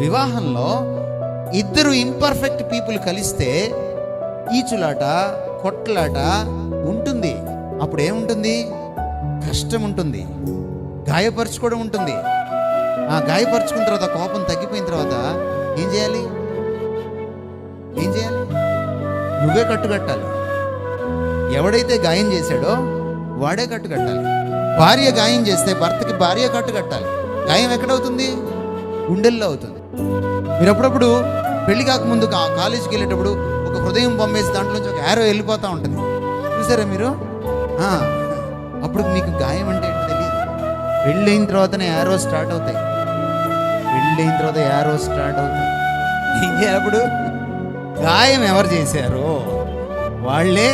వివాహంలో ఇద్దరు imperfect people కలిస్తే ఈచులాట, కొట్లాట ఉంటుంది. అప్పుడు ఏముంటుంది? కష్టం ఉంటుంది, గాయపరచుకోవడం ఉంటుంది. ఆ గాయపరుచుకున్న తర్వాత, కోపం తగ్గిపోయిన తర్వాత ఏం చేయాలి? నువ్వే కట్టుకట్టాలి. ఎవడైతే గాయం చేశాడో వాడే కట్టుకట్టాలి. భార్య గాయం చేస్తే భర్తకి భార్య కట్టుకట్టాలి. గాయం ఎక్కడవుతుంది? గుండెల్లో అవుతుంది. మీరు అప్పుడప్పుడు పెళ్లి కాకముందు కాలేజీకి వెళ్ళేటప్పుడు ఒక హృదయం బొమ్మేసి దాంట్లోంచి ఒక యారో వెళ్ళిపోతూ ఉంటుంది, చూసారా మీరు? అప్పుడు మీకు గాయం అంటే ఏంటో తెలియదు. పెళ్ళైన తర్వాతనే యారో స్టార్ట్ అవుతాయి. అప్పుడు గాయం ఎవరు చేశారో వాళ్ళే